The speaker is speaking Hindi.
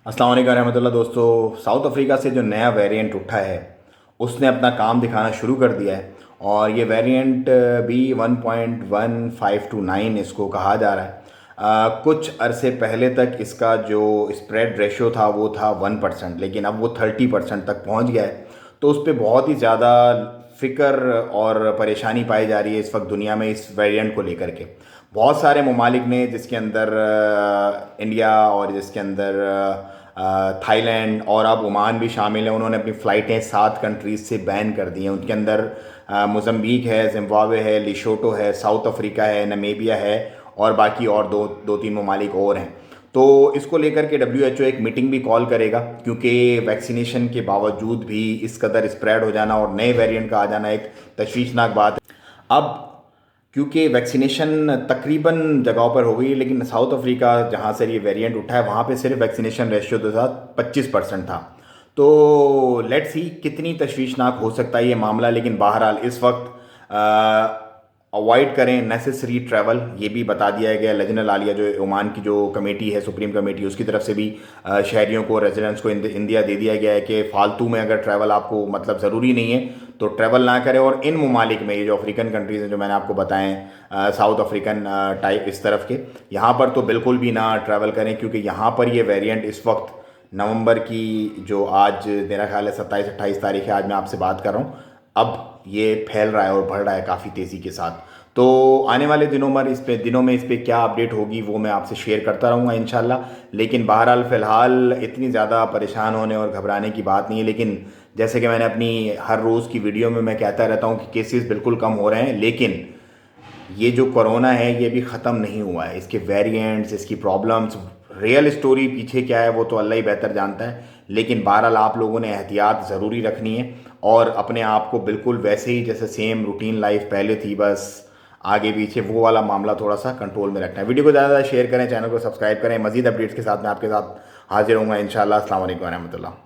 अस्सलाम वालेकुम रहमतुल्लाह। दोस्तों, साउथ अफ्रीका से जो नया वेरिएंट उठा है उसने अपना काम दिखाना शुरू कर दिया है और ये वेरिएंट भी 1.1529 इसको कहा जा रहा है। कुछ अरसे पहले तक इसका जो स्प्रेड रेशो था वो था 1%, लेकिन अब वो 30% तक पहुंच गया है। तो उस पर बहुत ही ज़्यादा फ़िक्र और परेशानी पाई जा रही है इस वक्त दुनिया में इस वेरिएंट को लेकर के। बहुत सारे ममालिक ने, जिसके अंदर इंडिया और जिसके अंदर थाईलैंड और अब ओमान भी शामिल है, उन्होंने अपनी फ़्लाइटें 7 कंट्रीज़ से बैन कर दी हैं। उनके अंदर मोज़म्बिक है, ज़िम्बाब्वे है, लिशोटो है, साउथ अफ्रीका है, नमीबिया है और बाकी और दो तीन ममालिक और हैं। तो इसको लेकर के WHO एक मीटिंग भी कॉल करेगा, क्योंकि वैक्सीनेशन के बावजूद भी इस कदर स्प्रेड हो जाना और नए वेरिएंट का आ जाना एक तशवीशनाक बात है। अब क्योंकि वैक्सीनेशन तकरीबन जगहों पर हो गई है, लेकिन साउथ अफ्रीका जहाँ से ये वेरिएंट उठा है वहाँ पे सिर्फ वैक्सीनेशन रेशियो तो था 25% था। तो लेट्स सी कितनी तशवीशनाक हो सकता है ये मामला। लेकिन बहरहाल इस वक्त अवॉइड करें नेसेसरी ट्रैवल, ये भी बता दिया गया। लजनल आलिया जो ओमान की जो कमेटी है, सुप्रीम कमेटी, उसकी तरफ से भी शहरियों को, रेजिडेंट्स को इंदिया दे दिया गया है कि फालतू में अगर ट्रैवल आपको मतलब ज़रूरी नहीं है तो ट्रैवल ना करें। और इन ममालिक में, ये जो अफ्रीकन कंट्रीज़ हैं जो मैंने आपको बताएं, साउथ अफ्रीकन टाइप इस तरफ के, यहाँ पर तो बिल्कुल भी ना ट्रैवल करें, क्योंकि यहाँ पर ये वेरिएंट इस वक्त नवंबर की, जो आज मेरा ख्याल है 27-28 तारीख है, आज मैं आपसे बात कर रहा हूँ, अब ये फैल रहा है और बढ़ रहा है काफ़ी तेज़ी के साथ। तो आने वाले दिनों में इस पे क्या अपडेट होगी वो मैं आपसे शेयर करता रहूँगा इंशाल्लाह। लेकिन बहरहाल फ़िलहाल इतनी ज़्यादा परेशान होने और घबराने की बात नहीं है। लेकिन जैसे कि मैंने अपनी हर रोज़ की वीडियो में मैं कहता रहता हूँ कि केसेस बिल्कुल कम हो रहे हैं, लेकिन ये जो कोरोना है ये भी ख़त्म नहीं हुआ है। इसके वेरिएंट्स, इसकी प्रॉब्लम्स, रियल स्टोरी पीछे क्या है वो तो अल्लाह ही बेहतर जानता है। लेकिन बहरहाल आप लोगों ने एहतियात ज़रूरी रखनी है और अपने आप को बिल्कुल वैसे ही जैसे सेम रूटीन लाइफ पहले थी, बस आगे पीछे वो वाला मामला थोड़ा सा कंट्रोल में रखना है। वीडियो को ज़्यादा ज़्यादा शेयर करें, चैनल को सब्सक्राइब करें। मज़ीद अपडेट्स के साथ मैं आपके साथ हाजिर होऊंगा इंशाल्लाह। अस्सलाम वालेकुम रहमतुल्लाह।